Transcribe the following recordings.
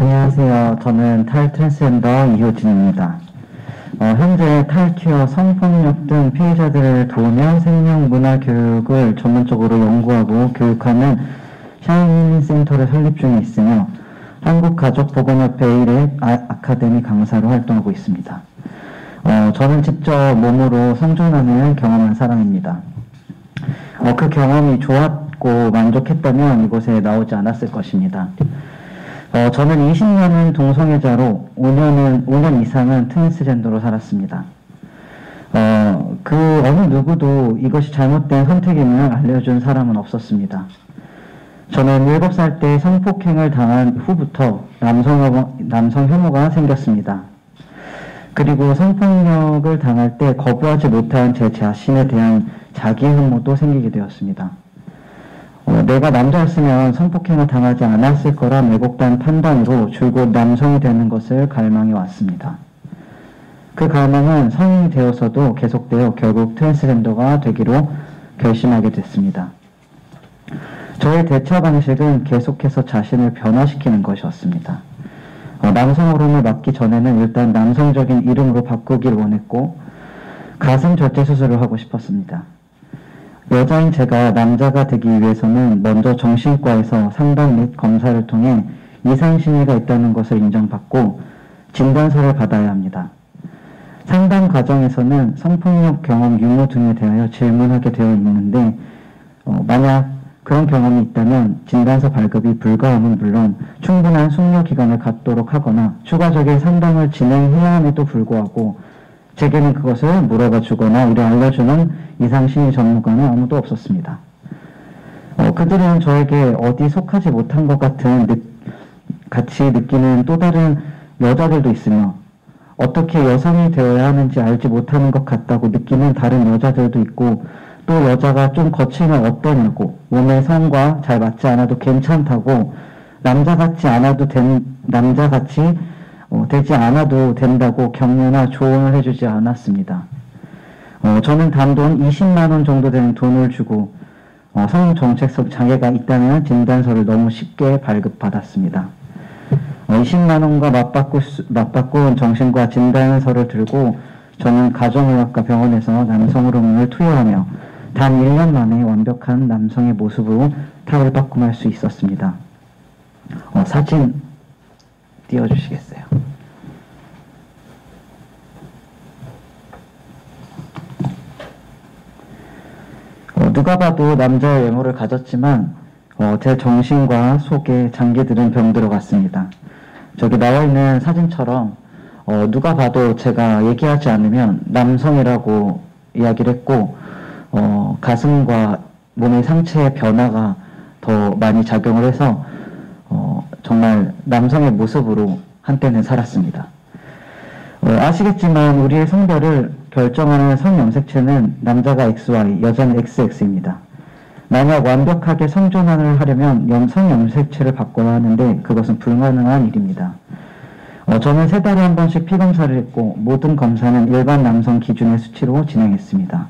안녕하세요. 저는 탈트랜스젠더 이효진입니다. 현재 탈퀴어, 성폭력 등 피해자들을 도우며 생명 문화 교육을 전문적으로 연구하고 교육하는 샤이니 센터를 설립 중에 있으며 한국가족보건협회 1회 아카데미 강사로 활동하고 있습니다. 저는 직접 몸으로 성전환을 경험한 사람입니다. 그 경험이 좋았고 만족했다면 이곳에 나오지 않았을 것입니다. 저는 20년은 동성애자로 5년 이상은 트랜스젠더로 살았습니다. 그 어느 누구도 이것이 잘못된 선택임을 알려준 사람은 없었습니다. 저는 7살 때 성폭행을 당한 후부터 남성 혐오가 생겼습니다. 그리고 성폭력을 당할 때 거부하지 못한 제 자신에 대한 자기 혐오도 생기게 되었습니다. 내가 남자였으면 성폭행을 당하지 않았을 거란 왜곡된 판단으로 줄곧 남성이 되는 것을 갈망해 왔습니다. 그 갈망은 성인이 되어서도 계속되어 결국 트랜스젠더가 되기로 결심하게 됐습니다. 저의 대처 방식은 계속해서 자신을 변화시키는 것이었습니다. 남성 호르몬을 맞기 전에는 일단 남성적인 이름으로 바꾸길 원했고 가슴 절제 수술을 하고 싶었습니다. 여자인 제가 남자가 되기 위해서는 먼저 정신과에서 상담 및 검사를 통해 이상심리가 있다는 것을 인정받고 진단서를 받아야 합니다. 상담 과정에서는 성폭력 경험 유무 등에 대하여 질문하게 되어 있는데 만약 그런 경험이 있다면 진단서 발급이 불가함은 물론 충분한 숙려 기간을 갖도록 하거나 추가적인 상담을 진행해야 함에도 불구하고 제게는 그것을 물어봐 주거나 이를 알려주는 이상심리 전문가는 아무도 없었습니다. 그들은 저에게 어디 속하지 못한 것 같은 같이 느끼는 또 다른 여자들도 있으며 어떻게 여성이 되어야 하는지 알지 못하는 것 같다고 느끼는 다른 여자들도 있고 또 여자가 좀 거치면 어떠냐고 몸의 성과 잘 맞지 않아도 괜찮다고 남자같이 되지 않아도 된다고 격려나 조언을 해주지 않았습니다. 저는 단돈 20만원 정도 되는 돈을 주고 성정체성 장애가 있다는 진단서를 너무 쉽게 발급받았습니다. 20만원과 맞바꾼 정신과 진단서를 들고 저는 가정의학과 병원에서 남성 호르몬을 투여하며 단 1년 만에 완벽한 남성의 모습으로 탑을 바꿈할 수 있었습니다. 사진 띄워주시겠어요? 누가 봐도 남자의 외모를 가졌지만 제 정신과 속에 장기들은 병들어 갔습니다. 저기 나와 있는 사진처럼 누가 봐도 제가 얘기하지 않으면 남성이라고 이야기를 했고 가슴과 몸의 상체의 변화가 더 많이 작용을 해서 정말 남성의 모습으로 한때는 살았습니다. 아시겠지만 우리의 성별을 결정하는 성염색체는 남자가 XY, 여자는 XX입니다. 만약 완벽하게 성전환을 하려면 성염색체를 바꿔야 하는데 그것은 불가능한 일입니다. 저는 3달에 한 번씩 피검사를 했고 모든 검사는 일반 남성 기준의 수치로 진행했습니다.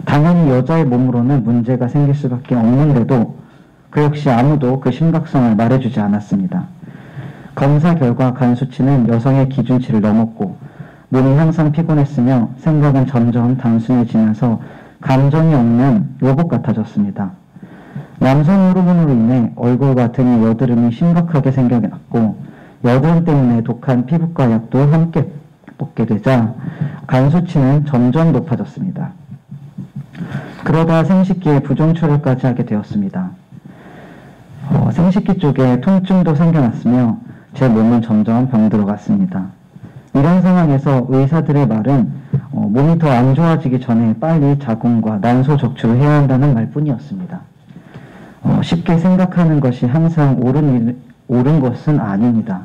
당연히 여자의 몸으로는 문제가 생길 수밖에 없는데도 그 역시 아무도 그 심각성을 말해주지 않았습니다. 검사 결과 간 수치는 여성의 기준치를 넘었고 몸이 항상 피곤했으며 생각은 점점 단순해지면서 감정이 없는 로봇 같아졌습니다. 남성 호르몬으로 인해 얼굴과 등의 여드름이 심각하게 생겨났고 여드름 때문에 독한 피부과 약도 함께 먹게 되자 간 수치는 점점 높아졌습니다. 그러다 생식기에 부종출혈까지 하게 되었습니다. 생식기 쪽에 통증도 생겨났으며 제 몸은 점점 병들어갔습니다. 이런 상황에서 의사들의 말은 몸이 더 안 좋아지기 전에 빨리 자궁과 난소 적출을 해야 한다는 말뿐이었습니다. 쉽게 생각하는 것이 항상 옳은 것은 아닙니다.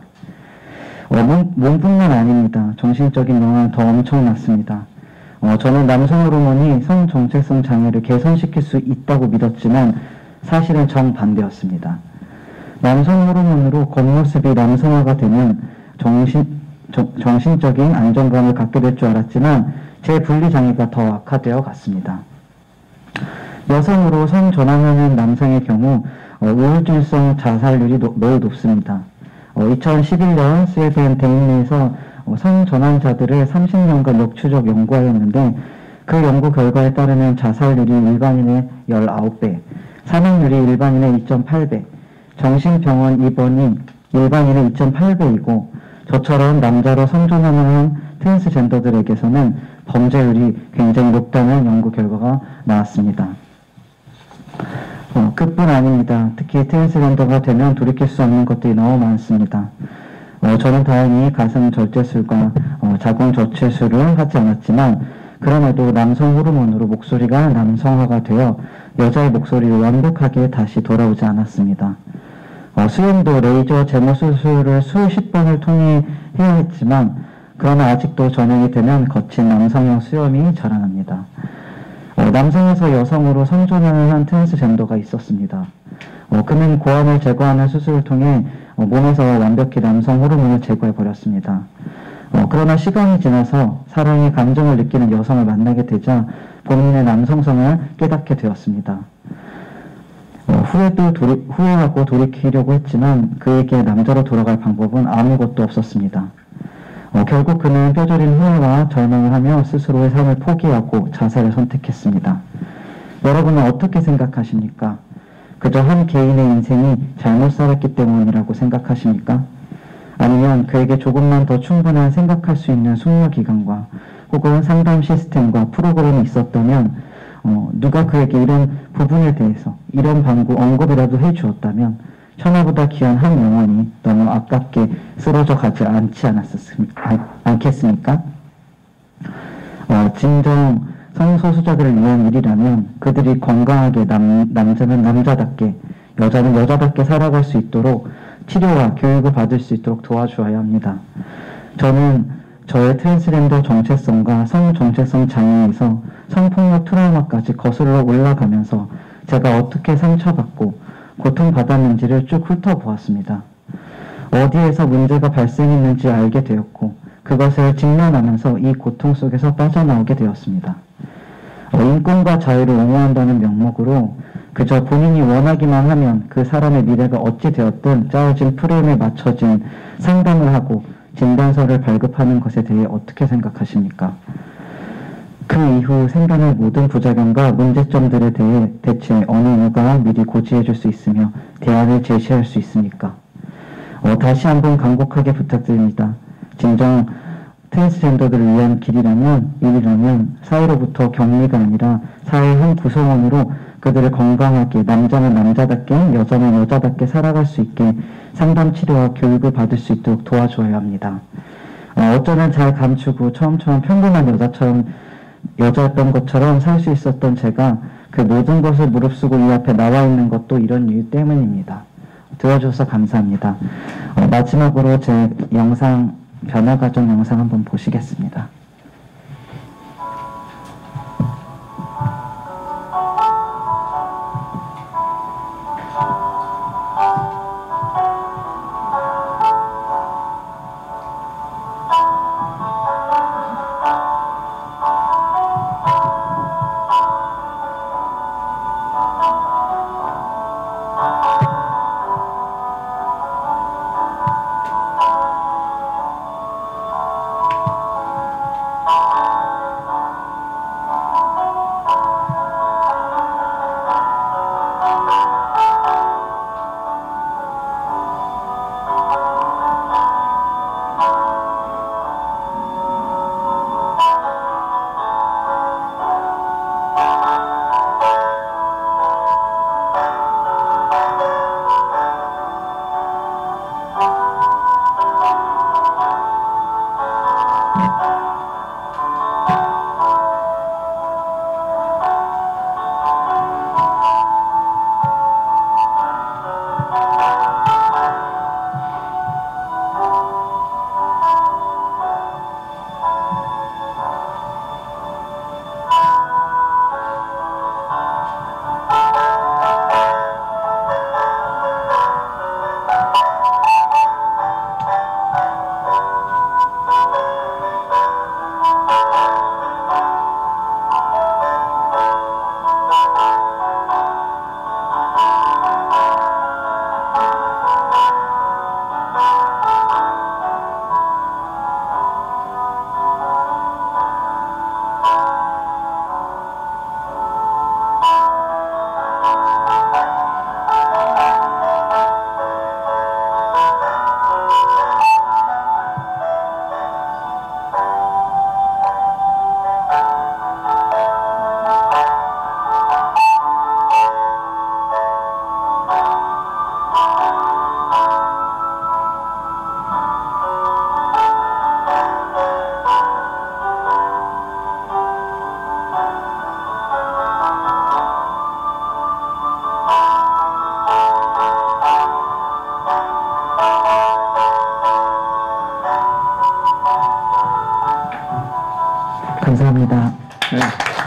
몸뿐만 아닙니다. 정신적인 영향은 더 엄청났습니다. 저는 남성 호르몬이 성정체성 장애를 개선시킬 수 있다고 믿었지만 사실은 정반대였습니다. 남성 호르몬으로 겉모습이 남성화가 되면 정신적인 안정감을 갖게 될 줄 알았지만 제 분리장애가 더 악화되어 갔습니다. 여성으로 성전환하는 남성의 경우 우울증성 자살률이 매우 높습니다. 2011년 스웨덴 데인리에서 성전환자들을 30년간 역추적 연구하였는데 그 연구 결과에 따르면 자살률이 일반인의 19배, 사망률이 일반인의 2.8배, 정신병원 입원이 일반인의 2.8배이고 저처럼 남자로 성전환을 한 트랜스젠더들에게서는 범죄율이 굉장히 높다는 연구 결과가 나왔습니다. 그뿐 아닙니다. 특히 트랜스젠더가 되면 돌이킬 수 없는 것들이 너무 많습니다. 저는 다행히 가슴 절제술과 자궁 저체술을 하지 않았지만 그럼에도 남성 호르몬으로 목소리가 남성화가 되어 여자의 목소리로 완벽하게 다시 돌아오지 않았습니다. 수염도 레이저 제모 수술을 수십 번을 통해 해야 했지만 그러나 아직도 전역이 되면 거친 남성형 수염이 자라납니다. 남성에서 여성으로 성전환을 한 트랜스젠더가 있었습니다. 그는 고환을 제거하는 수술을 통해 몸에서 완벽히 남성 호르몬을 제거해버렸습니다. 그러나 시간이 지나서 사랑의 감정을 느끼는 여성을 만나게 되자 본인의 남성성을 깨닫게 되었습니다. 후회하고 돌이키려고 했지만 그에게 남자로 돌아갈 방법은 아무것도 없었습니다. 결국 그는 뼈저린 후회와 절망을 하며 스스로의 삶을 포기하고 자살을 선택했습니다. 여러분은 어떻게 생각하십니까? 그저 한 개인의 인생이 잘못 살았기 때문이라고 생각하십니까? 아니면 그에게 조금만 더 충분한 생각할 수 있는 숙려 기간과 혹은 상담 시스템과 프로그램이 있었다면 누가 그에게 이런 부분에 대해서 이런 방구 언급이라도 해주었다면 천하보다 귀한 한 영혼이 너무 아깝게 쓰러져 가지 않겠습니까? 진정 성소수자들을 위한 일이라면 그들이 건강하게 남자는 남자답게 여자는 여자답게 살아갈 수 있도록 치료와 교육을 받을 수 있도록 도와주어야 합니다. 저는 저의 트랜스젠더 정체성과 성 정체성 장애에서 성폭력 트라우마까지 거슬러 올라가면서 제가 어떻게 상처받고 고통받았는지를 쭉 훑어보았습니다. 어디에서 문제가 발생했는지 알게 되었고 그것을 직면하면서 이 고통 속에서 빠져나오게 되었습니다. 인권과 자유를 옹호한다는 명목으로 그저 본인이 원하기만 하면 그 사람의 미래가 어찌 되었든 짜여진 프레임에 맞춰진 상담을 하고 진단서를 발급하는 것에 대해 어떻게 생각하십니까? 그 이후 생겨날 모든 부작용과 문제점들에 대해 대체 어느 누가 미리 고지해 줄 수 있으며 대안을 제시할 수 있습니까? 다시 한번 간곡하게 부탁드립니다. 진정 트랜스젠더들을 위한 일이라면 사회로부터 격리가 아니라 사회의 한 구성원으로 그들을 건강하게 남자는 남자답게 여자는 여자답게 살아갈 수 있게 상담 치료와 교육을 받을 수 있도록 도와줘야 합니다. 어쩌면 잘 감추고 처음처럼 평범한 여자였던 것처럼 살 수 있었던 제가 그 모든 것을 무릅쓰고 이 앞에 나와 있는 것도 이런 이유 때문입니다. 들어줘서 감사합니다. 마지막으로 제 변화 과정 영상 한번 보시겠습니다. 감사합니다. 네.